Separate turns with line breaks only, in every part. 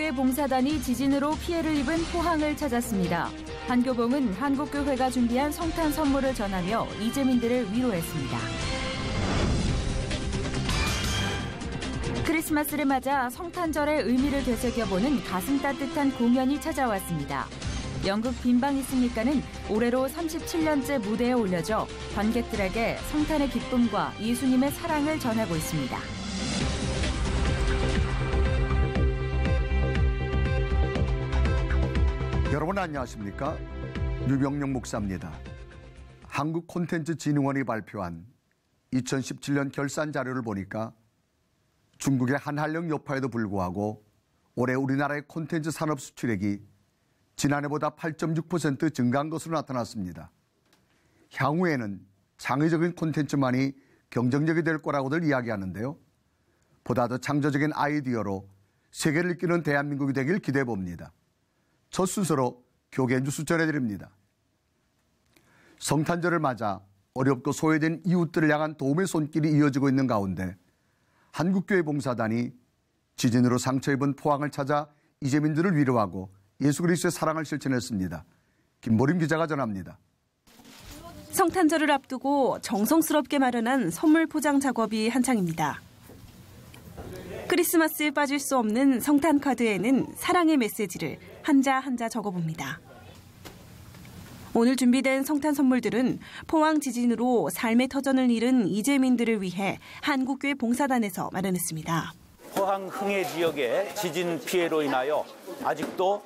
한국교회 봉사단이 지진으로 피해를 입은 포항을 찾았습니다. 한교봉은 한국교회가 준비한 성탄 선물을 전하며 이재민들을 위로했습니다. 크리스마스를 맞아 성탄절의 의미를 되새겨보는 가슴 따뜻한 공연이 찾아왔습니다. 연극 빈방 있습니까는 올해로 37년째 무대에 올려져 관객들에게 성탄의 기쁨과 예수님의 사랑을 전하고 있습니다.
여러분 안녕하십니까? 유병영 목사입니다. 한국콘텐츠진흥원이 발표한 2017년 결산 자료를 보니까 중국의 한한령 여파에도 불구하고 올해 우리나라의 콘텐츠 산업 수출액이 지난해보다 8.6% 증가한 것으로 나타났습니다. 향후에는 창의적인 콘텐츠만이 경쟁력이 될 거라고들 이야기하는데요. 보다 더 창조적인 아이디어로 세계를 이끄는 대한민국이 되길 기대해 봅니다. 첫 순서로 교계 뉴스 전해드립니다. 성탄절을 맞아 어렵고 소외된 이웃들을 향한 도움의 손길이 이어지고 있는 가운데 한국교회 봉사단이 지진으로 상처 입은 포항을 찾아 이재민들을 위로하고 예수 그리스도의 사랑을 실천했습니다. 김보림 기자가 전합니다.
성탄절을 앞두고 정성스럽게 마련한 선물 포장 작업이 한창입니다. 크리스마스에 빠질 수 없는 성탄 카드에는 사랑의 메시지를 한자 한자 적어봅니다. 오늘 준비된 성탄 선물들은 포항 지진으로 삶의 터전을 잃은 이재민들을 위해 한국교회 봉사단에서 마련했습니다.
포항 흥해 지역의 지진 피해로 인하여 아직도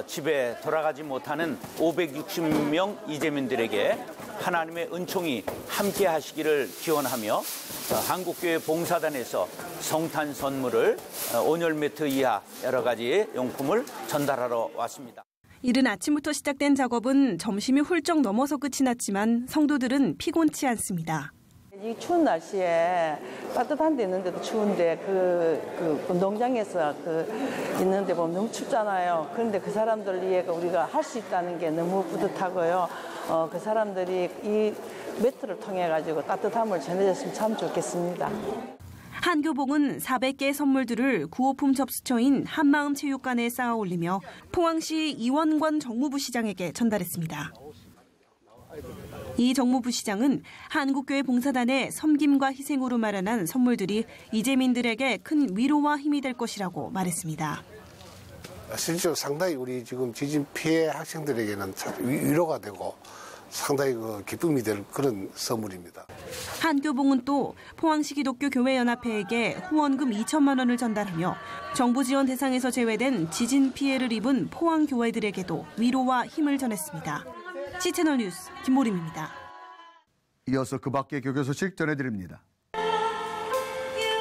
집에 돌아가지 못하는 560명 이재민들에게 하나님의 은총이 함께 하시기를 기원하며 한국교회 봉사단에서 성탄 선물을 온열 매트 이하 여러 가지 용품을 전달하러 왔습니다.
이른 아침부터 시작된 작업은 점심이 훌쩍 넘어서 끝이 났지만 성도들은 피곤치 않습니다.
이 추운 날씨에 따뜻한 데 있는데도 추운데 그 농장에서 있는데 보면 너무 춥잖아요. 그런데 그 사람들 위해 우리가 할 수 있다는 게 너무 뿌듯하고요. 그 사람들이 이 매트를 통해 가지고 따뜻함을 전해줬으면 참 좋겠습니다.
한교봉은 400개의 선물들을 구호품 접수처인 한마음체육관에 쌓아 올리며 포항시 이원권 정무부 시장에게 전달했습니다. 이 정무부 시장은 한국교회 봉사단의 섬김과 희생으로 마련한 선물들이 이재민들에게 큰 위로와 힘이 될 것이라고 말했습니다.
실제로 상당히 우리 지금 지진 피해 학생들에게는 위로가 되고 상당히 기쁨이 될 그런 선물입니다.
한교봉은 또 포항시 기독교 교회연합회에게 후원금 2천만 원을 전달하며 정부 지원 대상에서 제외된 지진 피해를 입은 포항 교회들에게도 위로와 힘을 전했습니다. C채널 뉴스 김보림입니다.
이어서 그 밖의 교교 소식 전해드립니다.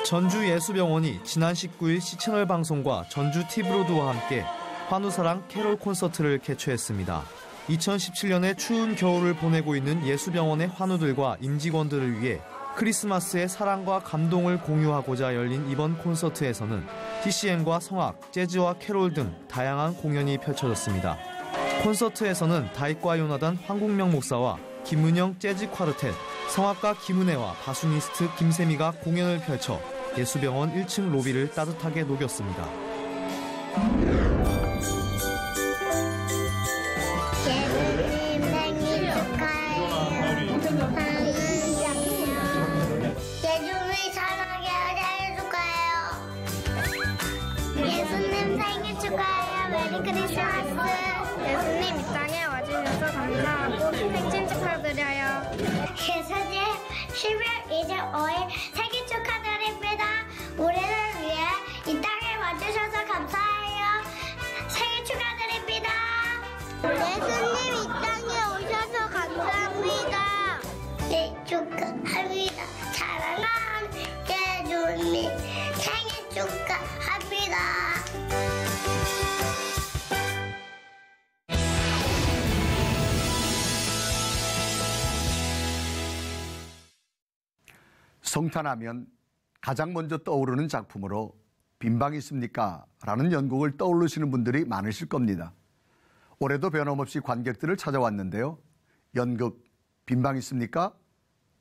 전주예수병원이 지난 19일 C채널 방송과 전주 티브로드와 함께 환우사랑 캐롤 콘서트를 개최했습니다. 2017년에 추운 겨울을 보내고 있는 예수병원의 환우들과 임직원들을 위해 크리스마스의 사랑과 감동을 공유하고자 열린 이번 콘서트에서는 TCM과 성악, 재즈와 캐롤 등 다양한 공연이 펼쳐졌습니다. 콘서트에서는 다윗과 요나단 황국명 목사와 김은영 재즈 콰르텟, 성악가 김은혜와 바수니스트 김세미가 공연을 펼쳐 예수병원 1층 로비를 따뜻하게 녹였습니다.
예수님 생일 축하해요. 예수님 사랑해요. 생일 축하해요. 예수님 생일 축하해요. 메리 크리스마스.
예수님 이 땅에 와주셔서 감사하고 생신 축하드려요.
예수님 12월 25일 생일 축하드립니다. 우리를 위해 이 땅에 와주셔서 감사해요. 생일 축하드립니다. 예수님 이 땅에 오셔서 감사합니다. 네, 축하합니다. 사랑하는 예수님 생일 축하합니다.
성탄하면 가장 먼저 떠오르는 작품으로 빈방 있습니까? 라는 연극을 떠올리시는 분들이 많으실 겁니다. 올해도 변함없이 관객들을 찾아왔는데요. 연극 빈방 있습니까?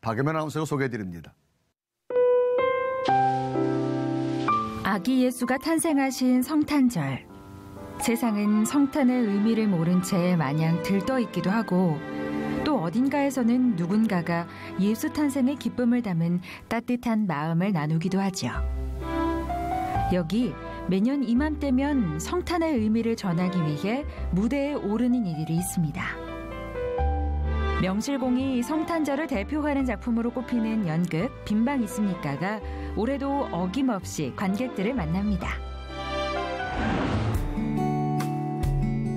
박예면 아나운서가 소개해드립니다.
아기 예수가 탄생하신 성탄절. 세상은 성탄의 의미를 모른 채 마냥 들떠있기도 하고 또 어딘가에서는 누군가가 예수 탄생의 기쁨을 담은 따뜻한 마음을 나누기도 하죠. 여기 매년 이맘때면 성탄의 의미를 전하기 위해 무대에 오르는 이들이 있습니다. 명실공히 성탄절을 대표하는 작품으로 꼽히는 연극 빈방 있습니까가 올해도 어김없이 관객들을 만납니다.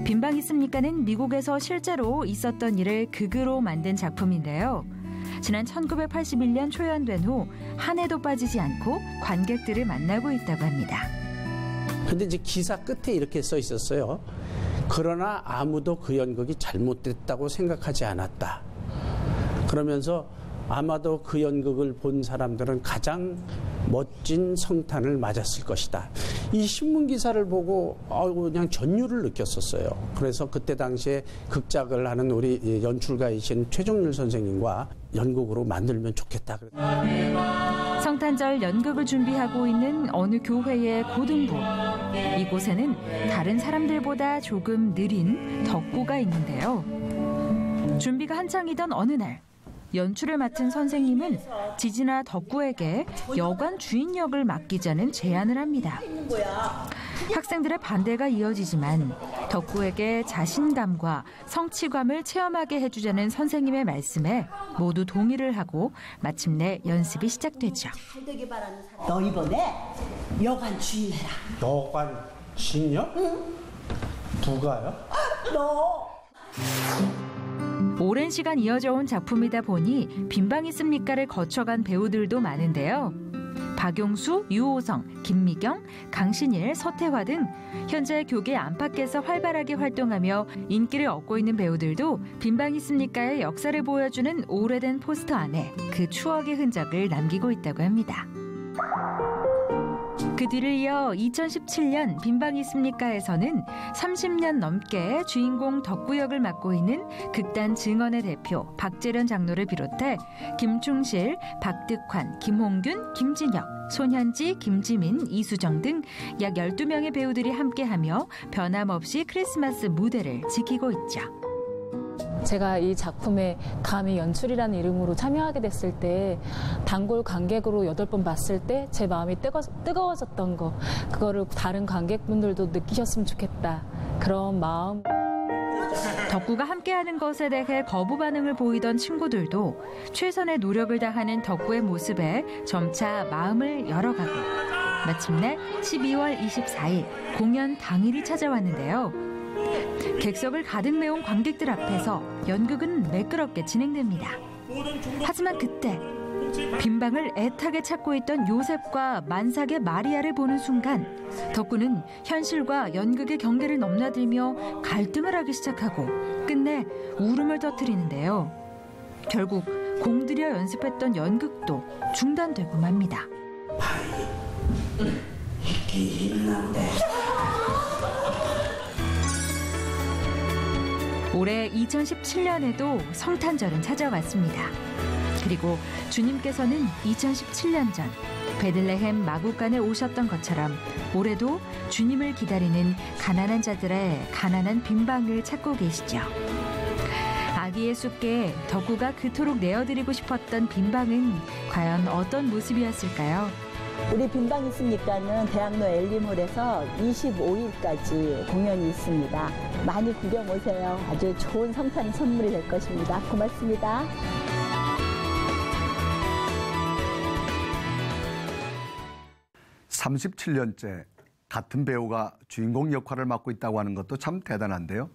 빈방 있습니까는 미국에서 실제로 있었던 일을 극으로 만든 작품인데요. 지난 1981년 초연된 후 한 해도 빠지지 않고 관객들을 만나고 있다고 합니다.
근데 이제 기사 끝에 이렇게 써 있었어요. 그러나 아무도 그 연극이 잘못됐다고 생각하지 않았다. 그러면서 아마도 그 연극을 본 사람들은 가장 멋진 성탄을 맞았을 것이다. 이 신문 기사를 보고 그냥 전율을 느꼈었어요. 그래서 그때 당시에 극작을 하는 우리 연출가이신 최종률 선생님과 연극으로 만들면 좋겠다.
성탄절 연극을 준비하고 있는 어느 교회의 고등부. 이곳에는 다른 사람들보다 조금 느린 덕구가 있는데요. 준비가 한창이던 어느 날 연출을 맡은 선생님은 지진아 덕구에게 여관 주인 역을 맡기자는 제안을 합니다. 학생들의 반대가 이어지지만 덕구에게 자신감과 성취감을 체험하게 해주자는 선생님의 말씀에 모두 동의를 하고 마침내 연습이 시작되죠.
너 이번에 여관 주인 해라.
여관 주인요?
응.
누가요?
너.
오랜 시간 이어져 온 작품이다 보니 빈방 있습니까를 거쳐간 배우들도 많은데요. 박용수, 유호성, 김미경, 강신일, 서태화 등 현재 교계 안팎에서 활발하게 활동하며 인기를 얻고 있는 배우들도 빈방 있습니까의 역사를 보여주는 오래된 포스터 안에 그 추억의 흔적을 남기고 있다고 합니다. 그 뒤를 이어 2017년 빈방 있습니까에서는 30년 넘게 주인공 덕구 역을 맡고 있는 극단 증언의 대표 박재련 장로를 비롯해 김충실, 박득환, 김홍균, 김진혁, 손현지, 김지민, 이수정 등 약 12명의 배우들이 함께하며 변함없이 크리스마스 무대를 지키고 있죠.
제가 이 작품에 감히 연출이라는 이름으로 참여하게 됐을 때 단골 관객으로 8번 봤을 때 제 마음이 뜨거워졌던 거, 그거를 다른 관객분들도 느끼셨으면 좋겠다. 그런 마음.
덕구가 함께하는 것에 대해 거부 반응을 보이던 친구들도 최선의 노력을 다하는 덕구의 모습에 점차 마음을 열어가고 마침내 12월 24일 공연 당일이 찾아왔는데요. 객석을 가득 메운 관객들 앞에서 연극은 매끄럽게 진행됩니다. 하지만 그때 빈방을 애타게 찾고 있던 요셉과 만삭의 마리아를 보는 순간 덕구는 현실과 연극의 경계를 넘나들며 갈등을 하기 시작하고 끝내 울음을 터뜨리는데요. 결국 공들여 연습했던 연극도 중단되고 맙니다. 올해 2017년에도 성탄절은 찾아왔습니다. 그리고 주님께서는 2017년 전 베들레헴 마구간에 오셨던 것처럼 올해도 주님을 기다리는 가난한 자들의 가난한 빈방을 찾고 계시죠. 아기 예수께 덕구가 그토록 내어드리고 싶었던 빈방은 과연 어떤 모습이었을까요?
우리 빈방 있습니까는 대학로 엘리몰에서 25일까지 공연이 있습니다. 많이 구경 오세요. 아주 좋은 성탄 선물이 될 것입니다. 고맙습니다.
(37년째) 같은 배우가 주인공 역할을 맡고 있다고 하는 것도 참 대단한데요.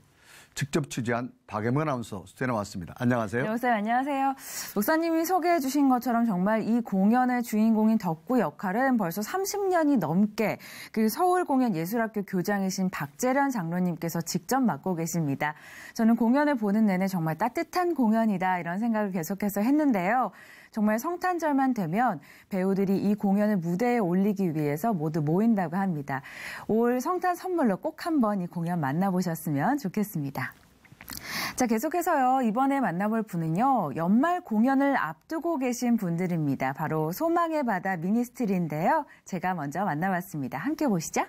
직접 취재한 박예문 아나운서 스튜디오에 나왔습니다. 안녕하세요.
안녕하세요. 목사님이 소개해 주신 것처럼 정말 이 공연의 주인공인 덕구 역할은 벌써 30년이 넘게 그 서울공연예술학교 교장이신 박재련 장로님께서 직접 맡고 계십니다. 저는 공연을 보는 내내 정말 따뜻한 공연이다 이런 생각을 계속해서 했는데요. 정말 성탄절만 되면 배우들이 이 공연을 무대에 올리기 위해서 모두 모인다고 합니다. 올 성탄 선물로 꼭 한번 이 공연 만나보셨으면 좋겠습니다. 자, 계속해서요. 이번에 만나볼 분은요. 연말 공연을 앞두고 계신 분들입니다. 바로 소망의 바다 미니스트리인데요. 제가 먼저 만나봤습니다. 함께 보시죠.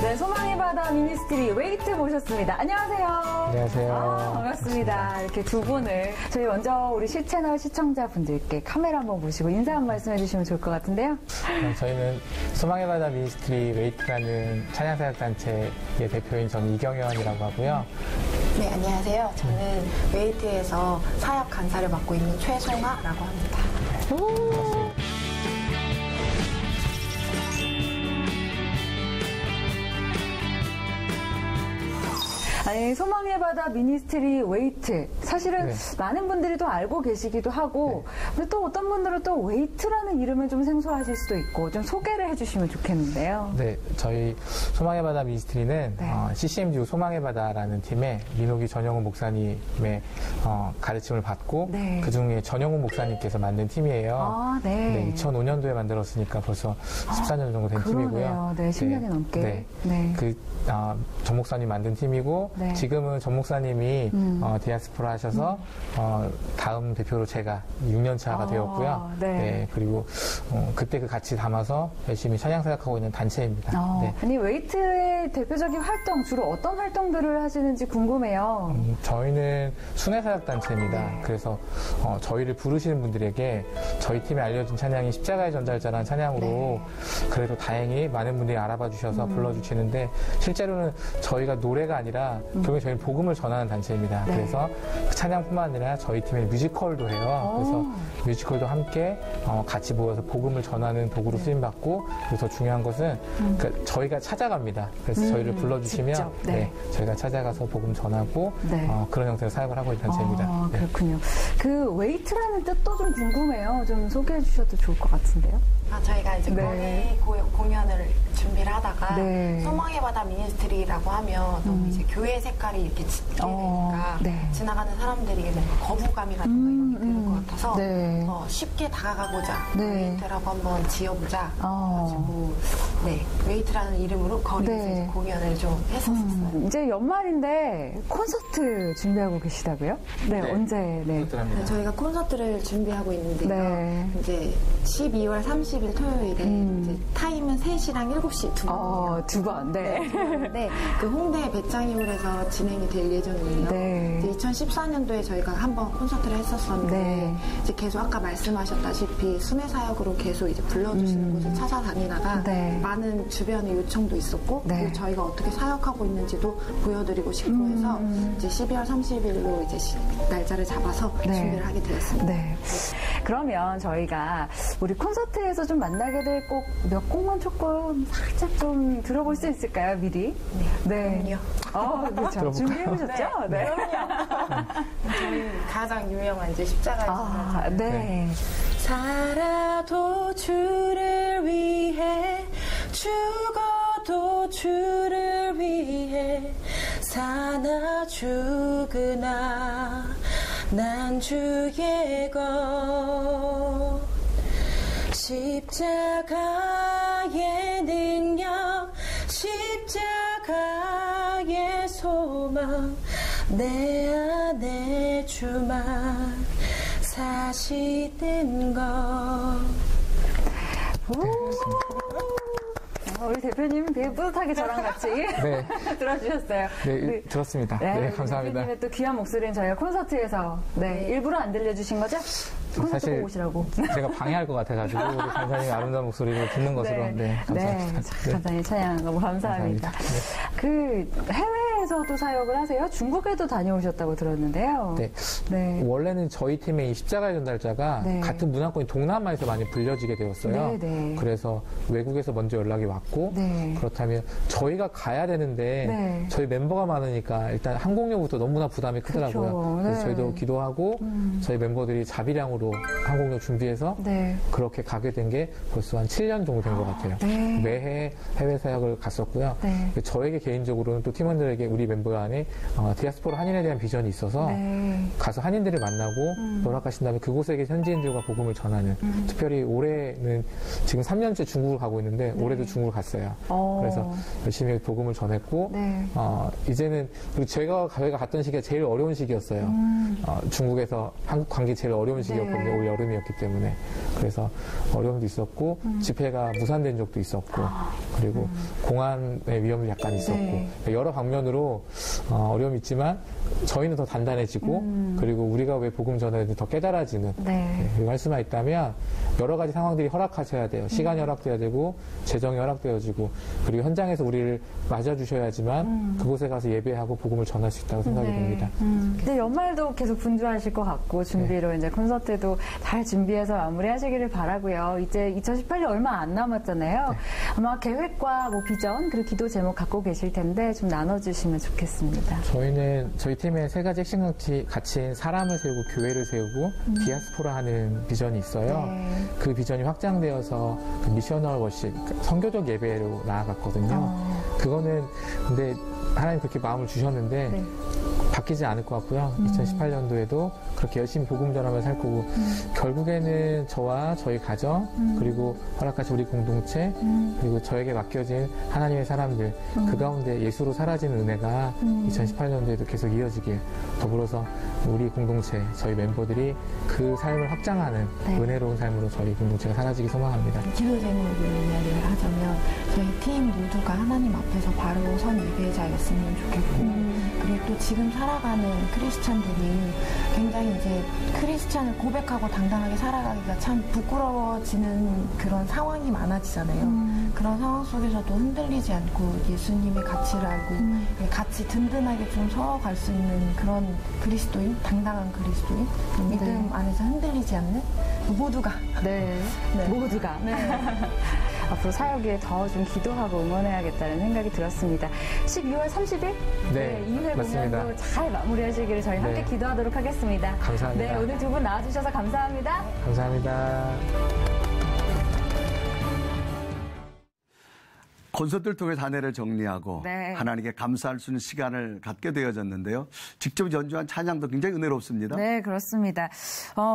네, 소망의 바다 미니스트리 웨이트 모셨습니다. 안녕하세요.
안녕하세요.
반갑습니다. 이렇게 두 분을 저희 먼저 우리 실채널 시청자분들께 카메라 한번 보시고 인사 한 말씀 해주시면 좋을 것 같은데요.
저희는 소망의 바다 미니스트리 웨이트라는 찬양사역단체의 대표인 저는 이경현이라고 하고요.
네, 안녕하세요. 저는 웨이트에서 사역 간사를 맡고 있는 최송아라고 합니다.
반갑습니다.
아니, 소망의 바다 미니스트리 웨이트. 사실은 많은 분들이 또 알고 계시기도 하고, 근데 또 어떤 분들은 또 웨이트라는 이름은 좀 생소하실 수도 있고, 좀 소개를 해주시면 좋겠는데요.
네, 저희 소망의 바다 미니스트리는 CCMGU 소망의 바다라는 팀의 민호기 전영훈 목사님의 가르침을 받고, 그 중에 전영훈 목사님께서 만든 팀이에요. 네, 2005년도에 만들었으니까 벌써 14년 정도 된 팀이고요.
네, 10년이 넘게.
전 목사님 만든 팀이고, 지금은 전 목사님이 디아스포라 하셔서 다음 대표로 제가 6년 차가 되었고요. 그리고 그때 그 같이 담아서 열심히 찬양 사역하고 있는 단체입니다.
아니, 웨이트의 대표적인 활동, 주로 어떤 활동들을 하시는지 궁금해요.
저희는 순회 사역 단체입니다. 그래서 저희를 부르시는 분들에게 저희 팀에 알려진 찬양이 십자가의 전달자라는 찬양으로 그래도 다행히 많은 분들이 알아봐 주셔서 불러주시는데, 실제로는 저희가 노래가 아니라 결국에 저희는 복음을 전하는 단체입니다. 그래서 그 찬양뿐만 아니라 저희 팀에 뮤지컬도 해요. 그래서 뮤지컬도 함께 같이 모여서 복음을 전하는 도구로 쓰임받고, 그리고 더 중요한 것은 그러니까 저희가 찾아갑니다. 그래서 저희를 불러주시면 저희가 찾아가서 복음 전하고 그런 형태로 사역을 하고 있는 단체입니다.
그렇군요. 그 웨이트라는 뜻도 좀 궁금해요. 좀 소개해 주셔도 좋을 것 같은데요.
저희가 이제 공연을 준비를 하다가 소망의 바다 미니스트리라고 하면 너무 이제 교회 색깔이 이렇게 짙게 되니까 지나가는 사람들이 뭔가 거부감이라든가 이런 게 드는 것 같아서 쉽게 다가가보자, 웨이트라고 한번 지어보자 가지고 웨이트라는 이름으로 거리에서 이제 공연을 좀 했었어요.
이제 연말인데 콘서트 준비하고 계시다고요? 언제?
저희가 콘서트를 준비하고 있는데요. 이제 12월 30일 토요일에 이제 타임은 3시랑 7시 두 번. 그 홍대 배짱이홀에서 진행이 될 예정이에요. 이제 2014년도에 저희가 한번 콘서트를 했었었는데 이제 계속 아까 말씀하셨다시피 순회 사역으로 계속 이제 불러주시는 곳을 찾아다니다가 많은 주변의 요청도 있었고 그리고 저희가 어떻게 사역하고 있는지도 보여드리고 싶고 해서 이제 12월 30일로 이제 날짜를 잡아서 준비를 하게 되었습니다.
그러면 저희가 우리 콘서트에서 좀 만나게 될 곡 몇 곡만 조금 살짝 좀 들어볼 수 있을까요, 미리?
그럼요.
그렇죠. 준비해보셨죠?
그럼요. 저희 가장 유명한 이제 십자가의 전달. 살아도 주를 위해, 죽어도 주를 위해, 사나 죽으나 난 주의 것. 십자가의 능력, 십자가의 소망, 내 안에 주만 사시는 것.
우리 대표님 되게 뿌듯하게 저랑 같이 들어주셨어요.
들었습니다. 감사합니다.
대표님의 또 귀한 목소리는 저희가 콘서트에서 일부러 안 들려주신 거죠? 콘서트 보고 오시라고.
제가 방해할 것 같아가지고 우리 간사님의 아름다운 목소리를 듣는 것으로 감사합니다.
간사님 찬양 너무 감사합니다. 그 해외에서도 사역을 하세요? 중국에도 다녀오셨다고 들었는데요.
원래는 저희 팀의 이 십자가의 전달자가 같은 문화권인 동남아에서 많이 불려지게 되었어요. 그래서 외국에서 먼저 연락이 왔고 그렇다면 저희가 가야 되는데 저희 멤버가 많으니까 일단 항공료부터 너무나 부담이 크더라고요. 그래서 저희도 기도하고 저희 멤버들이 자비량으로 항공료 준비해서 그렇게 가게 된 게 벌써 한 7년 정도 된 것 같아요. 매해 해외 사역을 갔었고요. 저에게 개인적으로는 또 팀원들에게 우리 멤버 안에 디아스포라 한인에 대한 비전이 있어서 가서 한인들을 만나고 노력하신 다음에 그곳에 계신 현지인들과 복음을 전하는 특별히 올해는 지금 3년째 중국을 가고 있는데 올해도 중국을 갔어요. 그래서 열심히 복음을 전했고 이제는 그리고 저희가 갔던 시기가 제일 어려운 시기였어요. 중국에서 한국 관계 제일 어려운 시기였거든요. 올 여름이었기 때문에. 그래서 어려움도 있었고 집회가 무산된 적도 있었고 그리고 공안의 위험도 약간 있었고 여러 방면으로 어려움이 있지만 저희는 더 단단해지고 그리고 우리가 왜 복음 전하는지 더 깨달아지는 그리고 할 수만 있다면 여러 가지 상황들이 허락하셔야 돼요. 시간이 허락돼야 되고 재정이 허락되어지고 그리고 현장에서 우리를 맞아주셔야지만 그곳에 가서 예배하고 복음을 전할 수 있다고 생각이 듭니다.
근데 연말도 계속 분주하실 것 같고 준비로 이제 콘서트도 잘 준비해서 마무리하시기를 바라고요. 이제 2018년 얼마 안 남았잖아요. 아마 계획과 뭐 비전 그리고 기도 제목 갖고 계실 텐데 좀 나눠주시면 좋겠습니다.
저희 팀의 세 가지 핵심 가치인 사람을 세우고 교회를 세우고 디아스포라 하는 비전이 있어요. 그 비전이 확장되어서 그 미셔널 워십, 선교적 예배로 나아갔거든요. 그거는 근데 하나님 그렇게 마음을 주셨는데 바뀌지 않을 것 같고요. 2018년도에도 그렇게 열심히 복음 전하며 살 거고 결국에는 저와 저희 가정 그리고 허락하신 우리 공동체 그리고 저에게 맡겨진 하나님의 사람들 그 가운데 예수로 사라지는 은혜가 2018년도에도 계속 이어지길 더불어서 우리 공동체 저희 멤버들이 그 삶을 확장하는 은혜로운 삶으로 저희 공동체가 살아지기 소망합니다.
기도 제목으로 이야기를 하자면 저희 팀 모두가 하나님 앞에서 바로 선 예배자였으면 좋겠고 그리고 또 지금 살아가는 크리스찬들이 굉장히 이제 크리스찬을 고백하고 당당하게 살아가기가 참 부끄러워지는 그런 상황이 많아지잖아요. 그런 상황 속에서도 흔들리지 않고 예수님의 가치를 알고 같이 든든하게 좀 서어갈 수 있는 그런 그리스도인, 당당한 그리스도인, 믿음 안에서 흔들리지 않는 모두가
모두가 앞으로 사역에 더 좀 기도하고 응원해야겠다는 생각이 들었습니다. 12월 30일 2회 공연도 잘 마무리하시기를 저희 함께 기도하도록 하겠습니다.
감사합니다.
네, 오늘 두 분 나와주셔서 감사합니다.
감사합니다.
콘서트를 통해 한 해를 정리하고 하나님께 감사할 수 있는 시간을 갖게 되어졌는데요. 직접 연주한 찬양도 굉장히 은혜롭습니다.
네, 그렇습니다.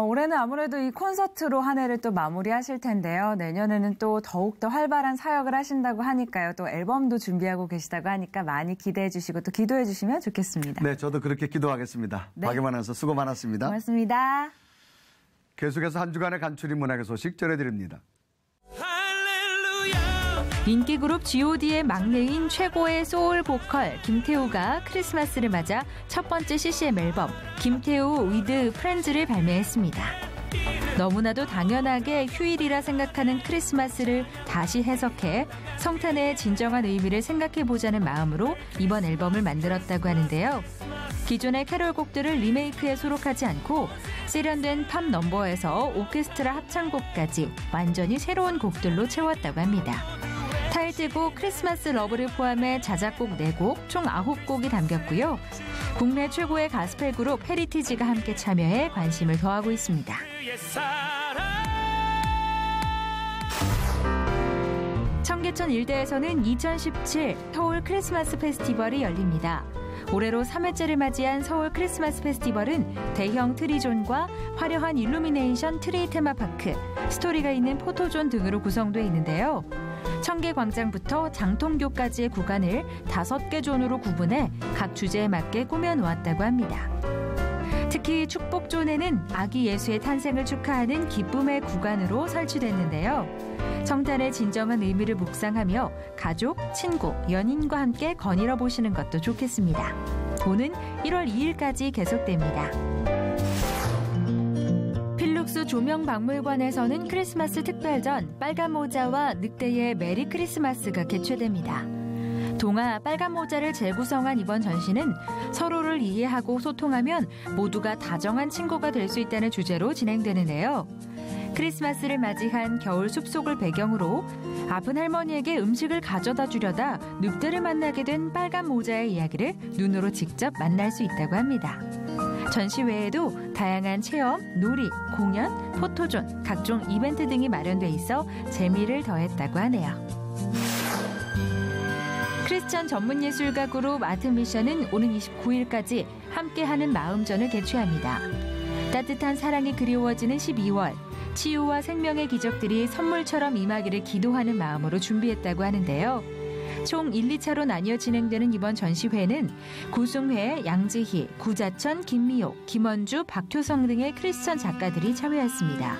올해는 아무래도 이 콘서트로 한 해를 또 마무리하실 텐데요. 내년에는 또 더욱더 활발한 사역을 하신다고 하니까요. 또 앨범도 준비하고 계시다고 하니까 많이 기대해 주시고 또 기도해 주시면 좋겠습니다.
네, 저도 그렇게 기도하겠습니다. 박예만 아나운서 수고 많았습니다.
고맙습니다.
계속해서 한 주간의 간추린 문학의 소식 전해드립니다.
인기 그룹 G.O.D의 막내인 최고의 소울 보컬 김태우가 크리스마스를 맞아 첫 번째 CCM 앨범 김태우 위드 프렌즈를 발매했습니다. 너무나도 당연하게 휴일이라 생각하는 크리스마스를 다시 해석해 성탄의 진정한 의미를 생각해보자는 마음으로 이번 앨범을 만들었다고 하는데요. 기존의 캐롤곡들을 리메이크에 수록하지 않고 세련된 팝 넘버에서 오케스트라 합창곡까지 완전히 새로운 곡들로 채웠다고 합니다. 타이틀곡 크리스마스 러브를 포함해 자작곡 4곡, 총 9곡이 담겼고요. 국내 최고의 가스펠 그룹 헤리티지가 함께 참여해 관심을 더하고 있습니다. 청계천 일대에서는 2017 서울 크리스마스 페스티벌이 열립니다. 올해로 3회째를 맞이한 서울 크리스마스 페스티벌은 대형 트리존과 화려한 일루미네이션 트리 테마파크, 스토리가 있는 포토존 등으로 구성되어 있는데요. 청계광장부터 장통교까지의 구간을 5개 존으로 구분해 각 주제에 맞게 꾸며놓았다고 합니다. 특히 축복존에는 아기 예수의 탄생을 축하하는 기쁨의 구간으로 설치됐는데요. 성탄의 진정한 의미를 묵상하며 가족, 친구, 연인과 함께 거닐어 보시는 것도 좋겠습니다. 오는 1월 2일까지 계속됩니다. 필룩스 조명박물관에서는 크리스마스 특별전 빨간 모자와 늑대의 메리 크리스마스가 개최됩니다. 동화 빨간 모자를 재구성한 이번 전시는 서로를 이해하고 소통하면 모두가 다정한 친구가 될 수 있다는 주제로 진행되는데요. 크리스마스를 맞이한 겨울 숲속을 배경으로 아픈 할머니에게 음식을 가져다 주려다 늑대를 만나게 된 빨간 모자의 이야기를 눈으로 직접 만날 수 있다고 합니다. 전시 외에도 다양한 체험, 놀이, 공연, 포토존, 각종 이벤트 등이 마련돼 있어 재미를 더했다고 하네요. 크리스천 전문 예술가 그룹 아트미션은 오는 29일까지 함께하는 마음전을 개최합니다. 따뜻한 사랑이 그리워지는 12월, 치유와 생명의 기적들이 선물처럼 임하기를 기도하는 마음으로 준비했다고 하는데요. 총 1, 2차로 나뉘어 진행되는 이번 전시회는 구승회, 양지희, 구자천, 김미옥, 김원주, 박효성 등의 크리스천 작가들이 참여했습니다.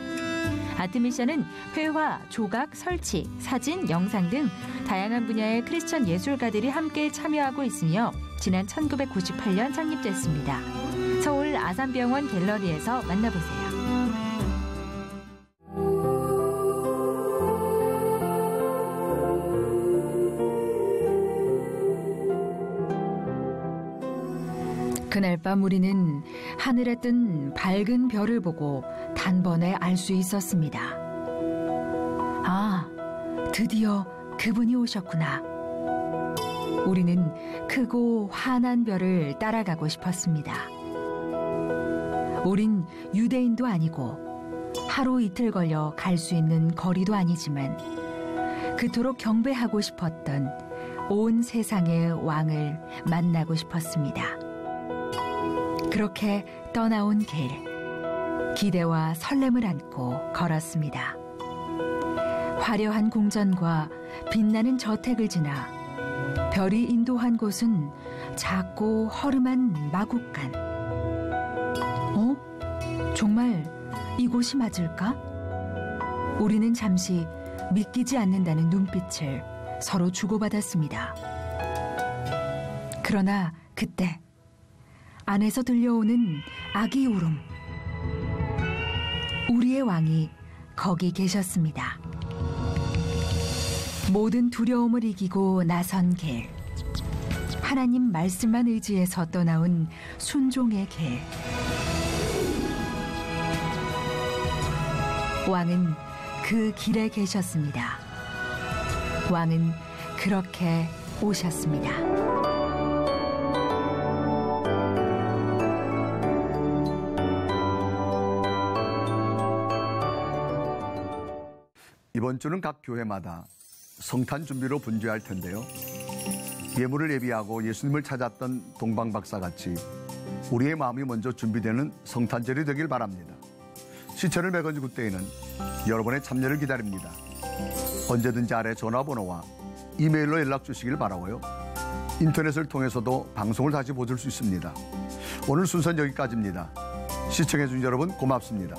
아트미션은 회화, 조각, 설치, 사진, 영상 등 다양한 분야의 크리스천 예술가들이 함께 참여하고 있으며 지난 1998년 창립됐습니다. 서울 아산병원 갤러리에서 만나보세요. 그날 밤 우리는 하늘에 뜬 밝은 별을 보고 단번에 알 수 있었습니다. 아, 드디어 그분이 오셨구나. 우리는 크고 환한 별을 따라가고 싶었습니다. 우린 유대인도 아니고 하루 이틀 걸려 갈 수 있는 거리도 아니지만 그토록 경배하고 싶었던 온 세상의 왕을 만나고 싶었습니다. 그렇게 떠나온 길, 기대와 설렘을 안고 걸었습니다. 화려한 공전과 빛나는 저택을 지나 별이 인도한 곳은 작고 허름한 마국간. 정말 이곳이 맞을까? 우리는 잠시 믿기지 않는다는 눈빛을 서로 주고받았습니다. 그러나 그때 안에서 들려오는 아기 울음. 우리의 왕이 거기 계셨습니다. 모든 두려움을 이기고 나선 길. 하나님 말씀만 의지해서 떠나온 순종의 길. 왕은 그 길에 계셨습니다. 왕은 그렇게 오셨습니다.
이번 주는 각 교회마다 성탄 준비로 분주할 텐데요. 예물을 예비하고 예수님을 찾았던 동방박사같이 우리의 마음이 먼저 준비되는 성탄절이 되길 바랍니다. 시천을 매건지구 때에는 여러분의 참여를 기다립니다. 언제든지 아래 전화번호와 이메일로 연락 주시길 바라고요. 인터넷을 통해서도 방송을 다시 보실 수 있습니다. 오늘 순서는 여기까지입니다. 시청해주신 여러분 고맙습니다.